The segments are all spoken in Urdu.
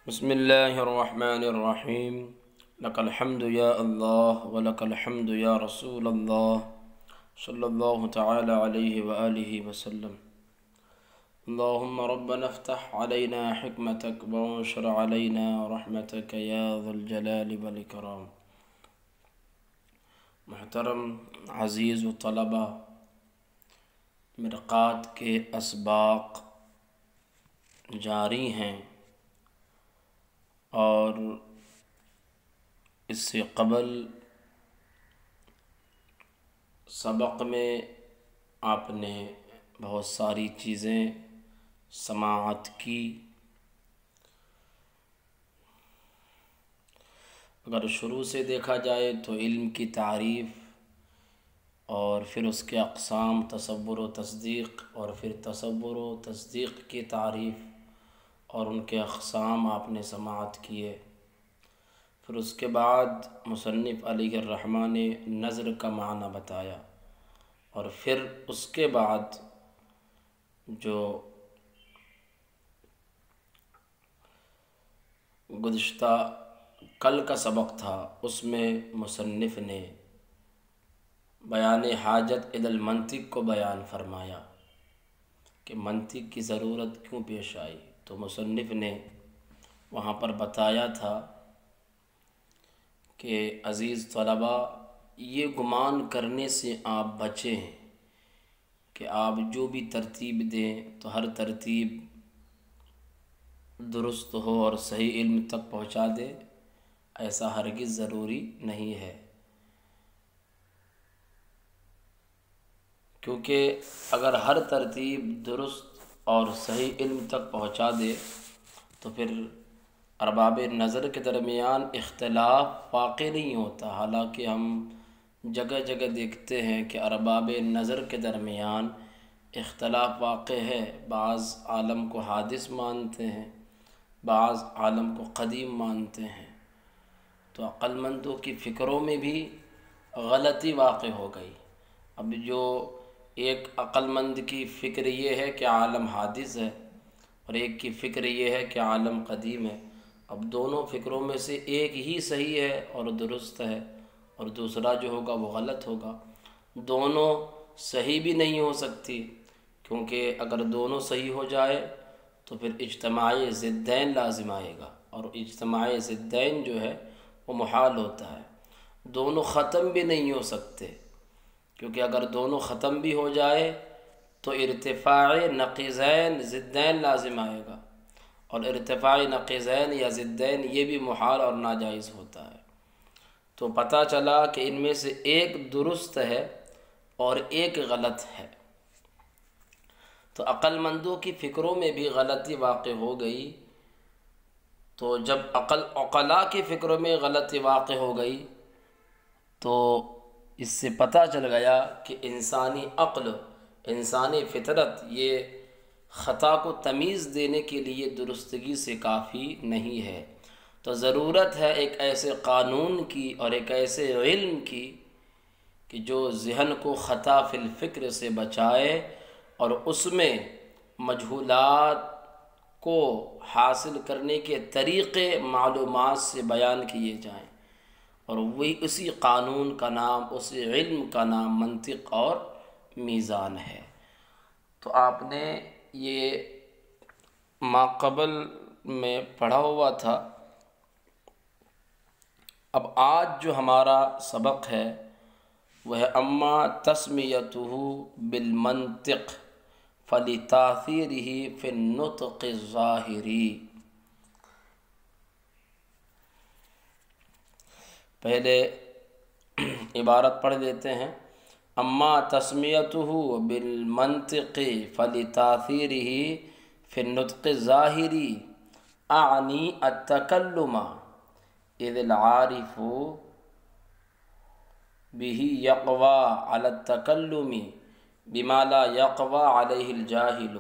بسم اللہ الرحمن الرحیم لک الحمد یا اللہ ولک الحمد یا رسول اللہ صلی اللہ تعالی علیہ وآلہ وسلم۔ اللہم ربنا افتح علینا حکمتک وانشر علینا رحمتک یا ذا الجلال والاکرام۔ محترم عزیز و طلبہ، مرقات کے اسباق جاری ہیں اور اس سے قبل سبق میں آپ نے بہت ساری چیزیں سماعت کی۔ اگر شروع سے دیکھا جائے تو علم کی تعریف اور پھر اس کے اقسام تصور و تصدیق، اور پھر تصور و تصدیق کی تعریف اور ان کے اقسام آپ نے سماعت کیے۔ پھر اس کے بعد مصنف علیہ الرحمٰن نے نظر کا معنی بتایا، اور پھر اس کے بعد جو گزشتہ کل کا سبق تھا اس میں مصنف نے بیان حاجت الی المنطق کو بیان فرمایا کہ منطق کی ضرورت کیوں پیش آئی۔ تو مصنف نے وہاں پر بتایا تھا کہ عزیز طلبہ، یہ گمان کرنے سے آپ بچیں کہ آپ جو بھی ترتیب دیں تو ہر ترتیب درست ہو اور صحیح علم تک پہنچا دے، ایسا ہرگز ضروری نہیں ہے، کیونکہ اگر ہر ترتیب درست اور صحیح علم تک پہنچا دے تو پھر ارباب نظر کے درمیان اختلاف واقع نہیں ہوتا۔ حالانکہ ہم جگہ جگہ دیکھتے ہیں کہ ارباب نظر کے درمیان اختلاف واقع ہے، بعض عالم کو حادث مانتے ہیں، بعض عالم کو قدیم مانتے ہیں، تو عقل مندوں کی فکروں میں بھی غلطی واقع ہو گئی۔ اب جو ایک عقل مند کی فکر یہ ہے کہ عالم حادث ہے، اور ایک کی فکر یہ ہے کہ عالم قدیم ہے، اب دونوں فکروں میں سے ایک ہی صحیح ہے اور درست ہے، اور دوسرا جو ہوگا وہ غلط ہوگا۔ دونوں صحیح بھی نہیں ہو سکتی، کیونکہ اگر دونوں صحیح ہو جائے تو پھر اجتماع ضدین لازم آئے گا، اور اجتماع ضدین جو ہے وہ محال ہوتا ہے۔ دونوں ختم بھی نہیں ہو سکتے، کیونکہ اگر دونوں ختم بھی ہو جائے تو ارتفاع نقیضین ضدین لازم آئے گا، اور ارتفاع نقیضین یا ضدین یہ بھی محال اور ناجائز ہوتا ہے۔ تو پتہ چلا کہ ان میں سے ایک درست ہے اور ایک غلط ہے، تو عقل مندوں کی فکروں میں بھی غلطی واقع ہو گئی۔ تو جب عقلاء کی فکروں میں غلطی واقع ہو گئی تو اس سے پتہ چل گیا کہ انسانی عقل، انسانی فطرت یہ خطا کو تمیز دینے کے لیے درستگی سے کافی نہیں ہے۔ تو ضرورت ہے ایک ایسے قانون کی اور ایک ایسے علم کی کہ جو ذہن کو خطا فی الفکر سے بچائے اور اس میں مجہولات کو حاصل کرنے کے طریقے معلومات سے بیان کیے جائیں، اور وہی اسی قانون کا نام، اسی علم کا نام منطق اور میزان ہے۔ تو آپ نے یہ ماقبل میں پڑھا ہوا تھا۔ اب آج جو ہمارا سبق ہے وہ ہے اما تسمیتہ بالمنطق فلتاثیرہ فی النطق الظاہری۔ پہلے عبارت پڑھ دیتے ہیں۔ اما تسمیتہ بالمنطق فلتاثیرہ فی النطق الظاہری اعنی التکلم اذ العارف به یقوی علی التکلم بما لا یقوی علیہ الجاہل،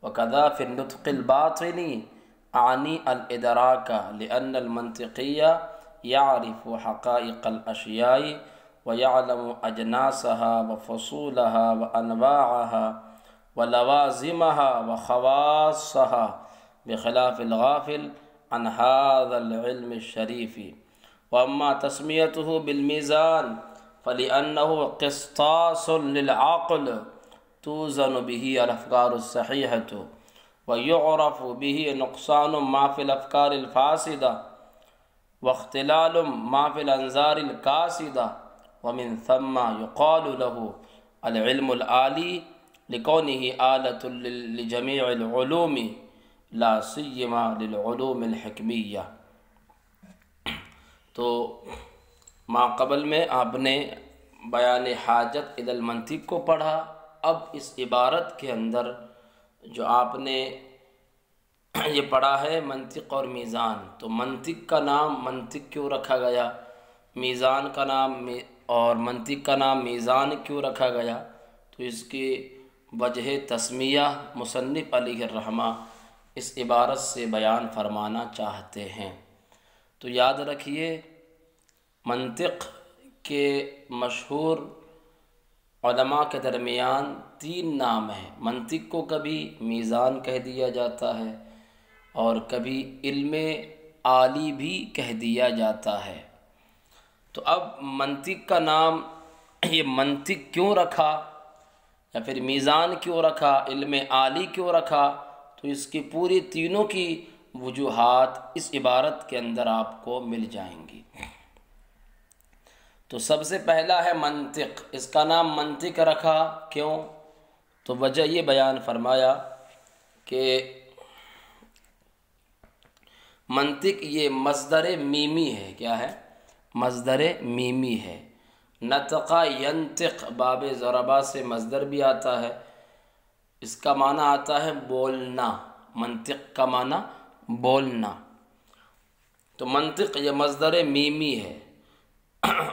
وکذا فی النطق الباطنی اعنی الادراک لأن المنطقی يعرف حقائق الاشیاء ويعلم اجناسها وفصولها وانواعها ولوازمها وخواصها بخلاف الغافل عن هذا العلم الشريف وأما تسميته بالميزان فلأنه قسطاس للعقل توزن به الأفكار الصحيحة ويعرف به نقصان ما في الأفكار الفاسدة واختلال ما في الأنظار الكاسدة ومن ثم يقال له العلم العالی لكونه آلة لجميع العلوم لا سيما للعلوم الحکمیہ۔ تو ما قبل میں آپ نے بیان حاجت الی المنطق کو پڑھا۔ اب اس عبارت کے اندر جو آپ نے یہ پڑھا ہے منطق اور میزان، تو منطق کا نام منطق کیوں رکھا گیا، میزان کا نام اور منطق کا نام میزان کیوں رکھا گیا، تو اس کی وجہ تسمیہ مصنف علیہ الرحمہ اس عبارت سے بیان فرمانا چاہتے ہیں۔ تو یاد رکھیے منطق کے مشہور علماء کے درمیان 3 نام ہیں۔ منطق کو کبھی میزان کہہ دیا جاتا ہے اور کبھی علم عالی بھی کہہ دیا جاتا ہے۔ تو اب منطق کا نام یہ منطق کیوں رکھا یا پھر میزان کیوں رکھا، علم عالی کیوں رکھا، تو اس کی پوری تینوں کی وجوہات اس عبارت کے اندر آپ کو مل جائیں گی۔ تو سب سے پہلا ہے منطق، اس کا نام منطق رکھا کیوں، تو وجہ یہ بیان فرمایا کہ منطق یہ مصدر میمی ہے۔ کیا ہے؟ مصدر میمی ہے۔ نطق ینطق باب ضربہ سے مصدر بھی آتا ہے، اس کا معنی آتا ہے بولنا، منطق کا معنی بولنا۔ تو منطق یہ مصدر میمی ہے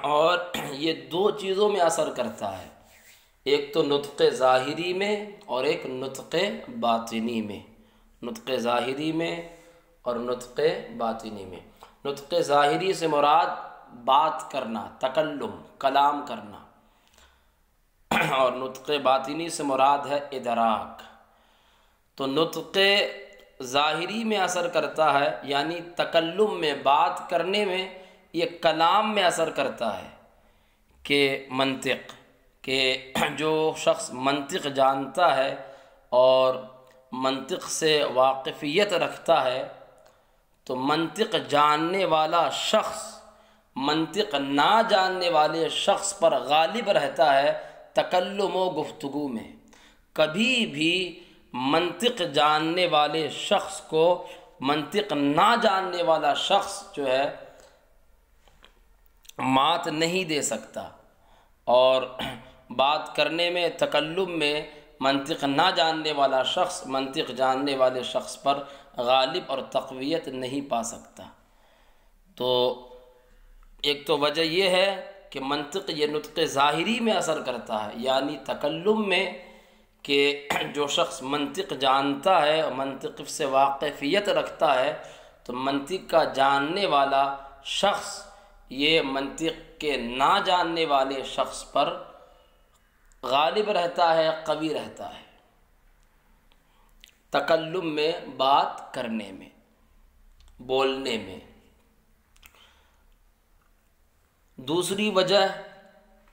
اور یہ 2 چیزوں میں اثر کرتا ہے، ایک تو نطق ظاہری میں اور ایک نطق باطنی میں، نطق ظاہری میں اور نطق باطنی میں۔ نطق ظاہری سے مراد بات کرنا، تکلم، کلام کرنا، اور نطق باطنی سے مراد ہے ادراک۔ تو نطق ظاہری میں اثر کرتا ہے، یعنی تکلم میں، بات کرنے میں، یہ کلام میں اثر کرتا ہے کہ منطق، کہ جو شخص منطق جانتا ہے اور منطق سے واقفیت رکھتا ہے، تو منطق جاننے والا شخص منطق نہ جاننے والے شخص پر غالب رہتا ہے تکلم و گفتگو میں۔ کبھی بھی منطق جاننے والے شخص کو منطق نہ جاننے والا شخص جو ہے مات نہیں دے سکتا، اور بات کرنے میں، تکلم میں منطق نہ جاننے والا شخص منطق جاننے والے شخص پر غالب اور تقویت نہیں پا سکتا۔ تو ایک تو وجہ یہ ہے کہ منطق یہ نطق ظاہری میں اثر کرتا ہے، یعنی تکلم میں، کہ جو شخص منطق جانتا ہے، منطق سے واقفیت رکھتا ہے، تو منطق کا جاننے والا شخص یہ منطق کے نہ جاننے والے شخص پر غالب رہتا ہے، قوی رہتا ہے تکلم میں، بات کرنے میں، بولنے میں۔ دوسری وجہ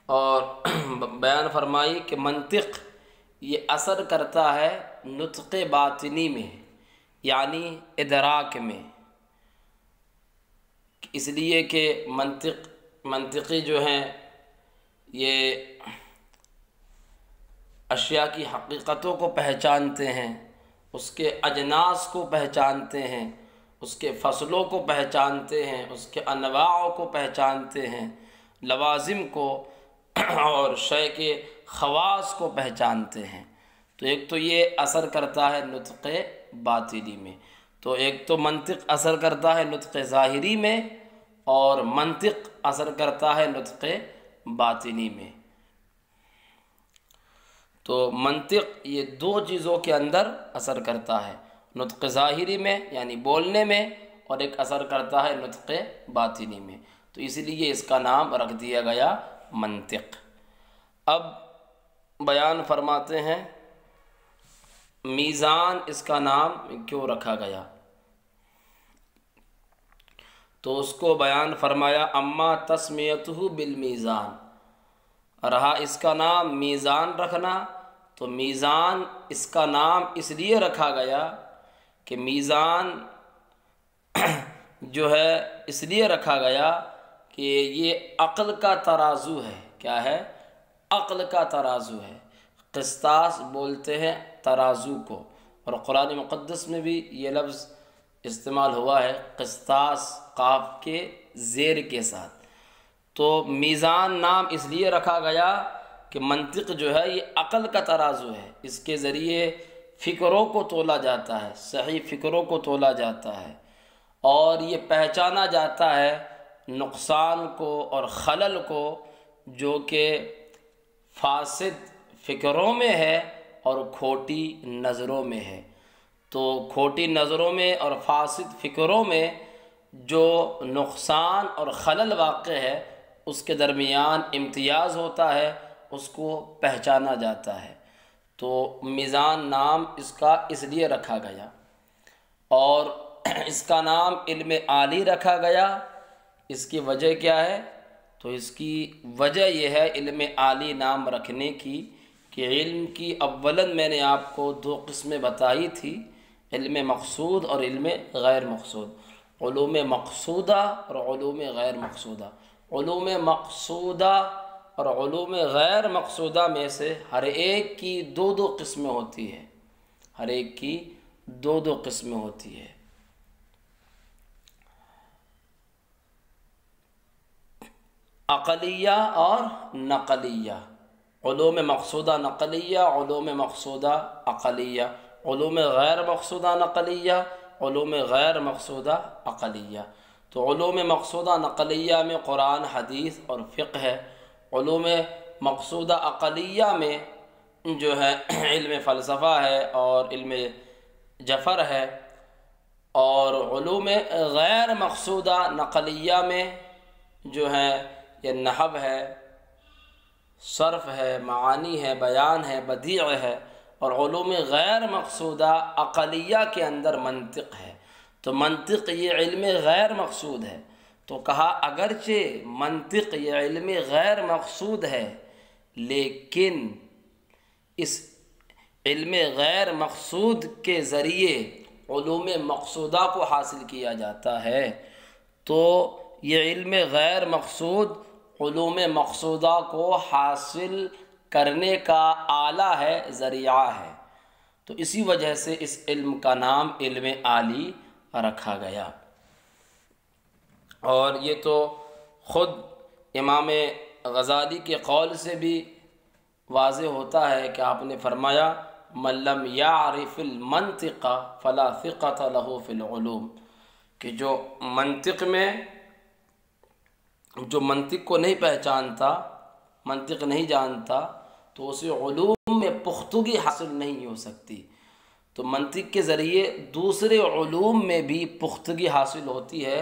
اور بیان فرمائی کہ منطق یہ اثر کرتا ہے نطق باطنی میں، یعنی ادراک میں، اس لیے کہ منطقی جو ہیں یہ اشیاء کی حقیقتوں کو پہچانتے ہیں، اس کے اجناس کو پہچانتے ہیں، اس کے فصلوں کو پہچانتے ہیں، اس کے انواع کو پہچانتے ہیں، لوازم کو اور شے کے خواص کو پہچانتے ہیں۔ تو ایک تو یہ اثر کرتا ہے نطق باطنی میں، تو ایک تو منطق اثر کرتا ہے نطق ظاہری میں، اور منطق اثر کرتا ہے نطق باطنی میں۔ تو منطق یہ 2 چیزوں کے اندر اثر کرتا ہے، نطق ظاہری میں یعنی بولنے میں، اور ایک اثر کرتا ہے نطق باطنی میں، تو اسی لیے اس کا نام رکھ دیا گیا منطق۔ اب بیان فرماتے ہیں میزان اس کا نام کیوں رکھا گیا۔ تو اس کو بیان فرمایا اما تسمیتہ بالمیزان، رہا اس کا نام میزان رکھنا، تو میزان اس کا نام اس لیے رکھا گیا کہ میزان جو ہے اس لیے رکھا گیا کہ یہ عقل کا ترازو ہے۔ کیا ہے؟ عقل کا ترازو ہے۔ قسطاس بولتے ہیں ترازو کو، اور قرآن مقدس میں بھی یہ لفظ استعمال ہوا ہے، قسطاس قاف کے زیر کے ساتھ۔ تو میزان نام اس لیے رکھا گیا کہ منطق جو ہے یہ عقل کا ترازو ہے، اس کے ذریعے فکروں کو تولا جاتا ہے، صحیح فکروں کو تولا جاتا ہے، اور یہ پہچانا جاتا ہے نقصان کو اور خلل کو جو کہ فاسد فکروں میں ہے اور کھوٹی نظروں میں ہے۔ تو کھوٹی نظروں میں اور فاسد فکروں میں جو نقصان اور خلل واقع ہے اس کے درمیان امتیاز ہوتا ہے، اس کو پہچانا جاتا ہے۔ تو میزان نام اس کا اس لیے رکھا گیا، اور اس کا نام علم عالی رکھا گیا۔ اس کی وجہ کیا ہے؟ تو اس کی وجہ یہ ہے علم عالی نام رکھنے کی کہ علم کی اولاً میں نے آپ کو دو قسمیں بتائی تھی، علم مقصود اور علم غیر مقصود، علوم مقصودہ اور علوم غیر مقصودہ۔ علوم مقصودہ اور علوم غیر مقصودہ میں سے ہر ایک کی دو دو قسمیں ہوتی ہے، ہر ایک کی دو دو قسمیں ہوتی ہے۔ عقلیہ اور نقلیہ، علوم مقصودہ نقلیہ، علوم مقصودہ عقلیہ، علوم غیر مقصودہ نقلیہ، علوم غیر مقصودہ عقلیہ۔ تو علوم مقصودہ نقلیہ میں قرآن، حدیث اور فقہ ہے۔ علوم مقصودہ عقلیہ میں جو ہے علم فلسفہ ہے اور علم جفر ہے، اور علوم غیر مقصودہ نقلیہ میں جو ہے یہ نحو ہے، صرف ہے، معانی ہے، بیان ہے، بدیع ہے، اور علوم غیر مقصودہ عقلیہ کے اندر منطق ہے۔ تو منطق یہ علم غیر مقصود ہے۔ تو کہا اگرچہ منطق یہ علم غیر مقصود ہے، لیکن اس علم غیر مقصود کے ذریعے علوم مقصودہ کو حاصل کیا جاتا ہے۔ تو یہ علم غیر مقصود علوم مقصودہ کو حاصل کرنے کا آلہ ہے، ذریعہ ہے۔ تو اسی وجہ سے اس علم کا نام علم عالی رکھا گیا۔ اور یہ تو خود امام غزالی کے قول سے بھی واضح ہوتا ہے کہ آپ نے فرمایا من لم یعرف المنطق فلا ثقۃ له فی العلوم، کہ جو منطق کو نہیں پہچانتا، منطق نہیں جانتا، تو اسے علوم میں پختگی حاصل نہیں ہو سکتی۔ تو منطق کے ذریعے دوسرے علوم میں بھی پختگی حاصل ہوتی ہے،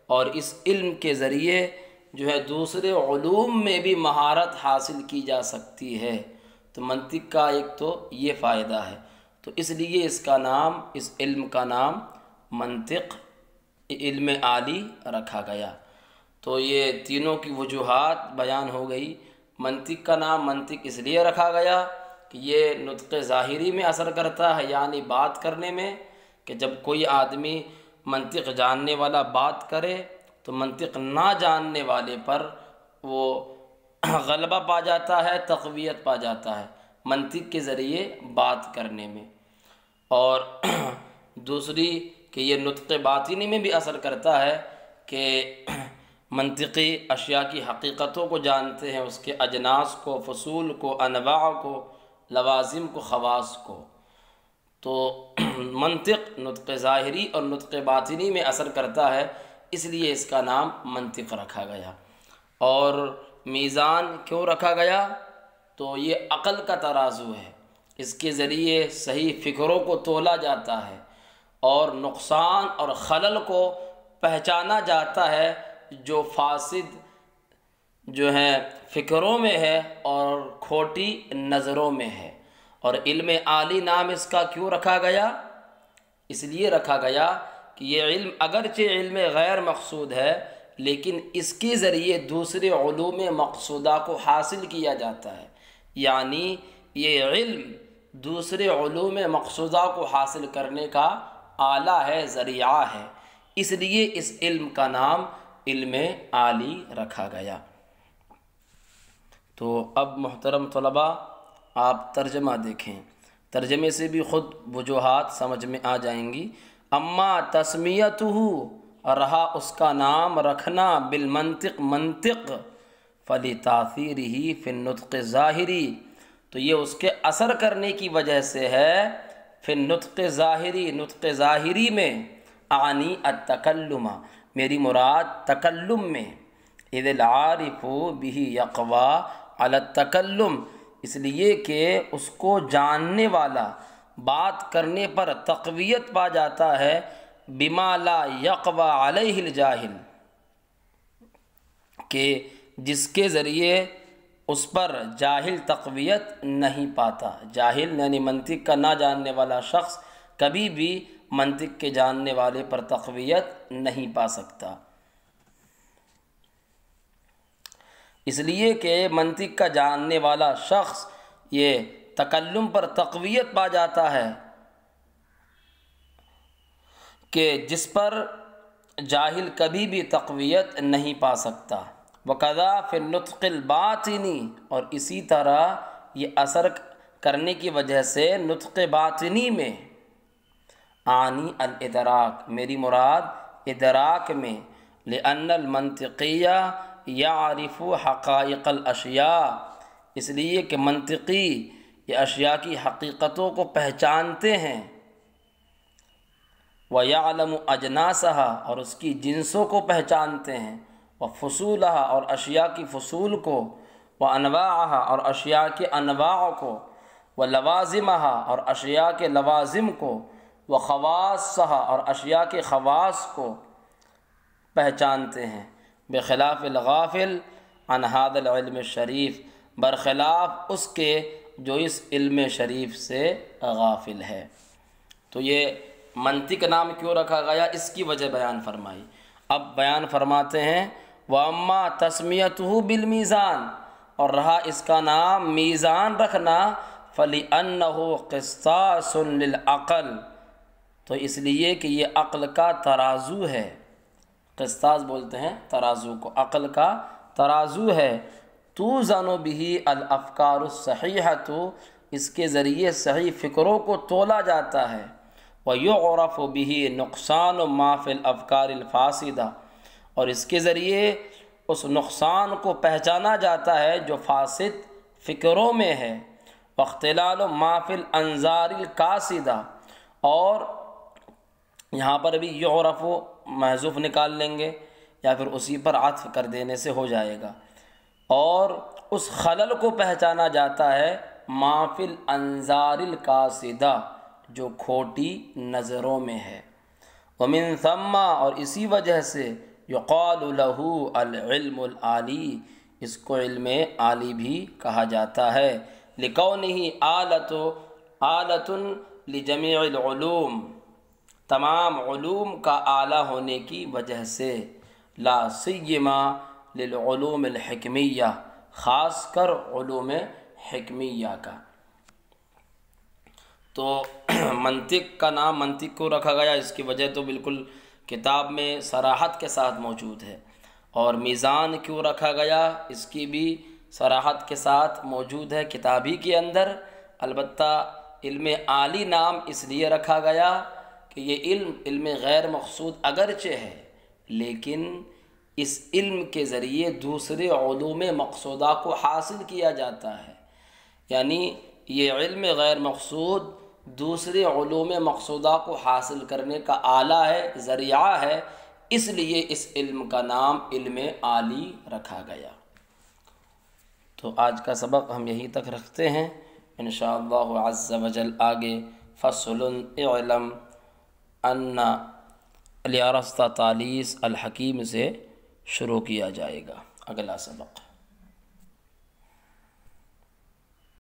اور اس علم کے ذریعے جو ہے دوسرے علوم میں بھی مہارت حاصل کی جا سکتی ہے۔ تو منطق کا ایک تو یہ فائدہ ہے، تو اس لیے اس علم کا نام منطق علم عالی رکھا گیا۔ تو یہ تینوں کی وجوہات بیان ہو گئی۔ منطق کا نام منطق اس لیے رکھا گیا کہ یہ نطق ظاہری میں اثر کرتا ہے، یعنی بات کرنے میں، کہ جب کوئی آدمی منطق جاننے والا بات کرے تو منطق نہ جاننے والے پر وہ غلبہ پا جاتا ہے، تقویت پا جاتا ہے منطق کے ذریعے بات کرنے میں۔ اور دوسری کہ یہ نطق باطنی میں بھی اثر کرتا ہے کہ منطقی اشیاء کی حقیقتوں کو جانتے ہیں، اس کے اجناس کو، فصول کو، انواع کو، لوازم کو، خواص کو۔ تو منطق نطق ظاہری اور نطق باطنی میں اثر کرتا ہے، اس لیے اس کا نام منطق رکھا گیا۔ اور میزان کیوں رکھا گیا؟ تو یہ عقل کا ترازو ہے، اس کے ذریعے صحیح فکروں کو تولا جاتا ہے اور نقصان اور خلل کو پہچانا جاتا ہے جو فاسد جو ہے فکروں میں ہے اور کھوٹی نظروں میں ہے۔ اور علم عالی نام اس کا کیوں رکھا گیا؟ اس لیے رکھا گیا کہ یہ علم اگرچہ علم غیر مقصود ہے لیکن اس کے ذریعے دوسرے علوم مقصودہ کو حاصل کیا جاتا ہے، یعنی یہ علم دوسرے علوم مقصودہ کو حاصل کرنے کا آلہ ہے، ذریعہ ہے، اس لیے اس علم کا نام علم عالی رکھا گیا۔ تو اب محترم طلباء آپ ترجمہ دیکھیں، ترجمے سے بھی خود وجوہات سمجھ میں آ جائیں گی۔ اما تسمیتہ، رہا اس کا نام رکھنا، بالمنطق منطق، فلتاثیرہ فی النطق ظاہری، تو یہ اس کے اثر کرنے کی وجہ سے ہے، فی النطق ظاہری، نطق ظاہری میں، اعنی التکلم، میری مراد تکلم میں، اذ العارف بہ یقوی علی التکلم، اس لیے کہ اس کو جاننے والا بات کرنے پر تقویت پا جاتا ہے، بما لا یقوی علیہ الجاہل، کہ جس کے ذریعے اس پر جاہل تقویت نہیں پاتا۔ جاہل یعنی منطق کا نہ جاننے والا شخص کبھی بھی منطق کے جاننے والے پر تقویت نہیں پا سکتا، اس لیے کہ منطق کا جاننے والا شخص یہ تکلم پر تقویت پا جاتا ہے کہ جس پر جاہل کبھی بھی تقویت نہیں پا سکتا۔ وَقَذَا فِي النُّطْقِ الْبَاطِنِ، اور اسی طرح یہ اثر کرنے کی وجہ سے نطق باطنی میں، اعنی الادراک، میری مراد ادراک میں، لأن المنطقیہ یعرف حقائق الاشیاء، اس لیے کہ منطقی یہ اشیاء کی حقیقتوں کو پہچانتے ہیں، وَيَعْلَمُ أَجْنَاسَهَا، اور اس کی جنسوں کو پہچانتے ہیں، وَفُصُولَهَا، اور اشیاء کی فصول کو، وَأَنْوَاعَهَا، اور اشیاء کے انواع کو، وَلَوَازِمَهَا، اور اشیاء کے لوازم کو، وَخَوَاصَّهَا، اور اشیاء کے خواص کو پہچانتے ہیں، بخلاف الغافل عن هذا العلم الشریف، برخلاف اس کے جو اس علم شریف سے غافل ہے۔ تو یہ منطق نام کیوں رکھا گیا، اس کی وجہ بیان فرمائی۔ اب بیان فرماتے ہیں، وَأَمَّا تَسْمِيَتُهُ بِالْمِيزَانِ، اور رہا اس کا نام میزان رکھنا، فَلِأَنَّهُ قِسْطَاسٌ لِلْعَقْلِ، تو اس لیے کہ یہ عقل کا ترازو ہے، قسطاس بولتے ہیں ترازو کو، عقل کا ترازو ہے، توزن بہ الافکار الصحیحۃ، اس کے ذریعے صحیح فکروں کو تولا جاتا ہے، ویعرف بہ نقصان ما فی الافکار الفاسدہ، اور اس کے ذریعے اس نقصان کو پہچانا جاتا ہے جو فاسد فکروں میں ہے، واختلال ما فی الانظار الکاسدہ، اور یہاں پر بھی یعرف محذوف نکال لیں گے یا پھر اسی پر عطف کر دینے سے ہو جائے گا، اور اس خلل کو پہچانا جاتا ہے، ما فی الانظار الکاسدہ، جو کھوٹی نظروں میں ہے، ومن ثم، اور اسی وجہ سے، یقال لہ العلم العالی، اس کو علم عالی بھی کہا جاتا ہے، لکونہ آلۃ لجمیع العلوم، تمام علوم کا آلہ ہونے کی وجہ سے، لا سیما للعلوم الحکمیہ، خاص کر علوم حکمیہ کا۔ تو منطق کا نام منطق کو رکھا گیا، اس کی وجہ تو بالکل کتاب میں صراحت کے ساتھ موجود ہے، اور میزان کیوں رکھا گیا اس کی بھی صراحت کے ساتھ موجود ہے کتابی کے اندر۔ البتہ علم عالی نام اس لیے رکھا گیا کہ یہ علم غیر مقصود اگرچہ ہے لیکن اس علم کے ذریعے دوسرے علوم مقصودہ کو حاصل کیا جاتا ہے، یعنی یہ علم غیر مقصود دوسرے علوم مقصودہ کو حاصل کرنے کا آلہ ہے، ذریعہ ہے، اس لیے اس علم کا نام علم عالی رکھا گیا۔ تو آج کا سبق ہم یہیں تک رکھتے ہیں، انشاءاللہ عز و جل آگے فصل اعلم ان الیارستہ تالیس الحکیم سے شروع کیا جائے گا، اگلا سبق۔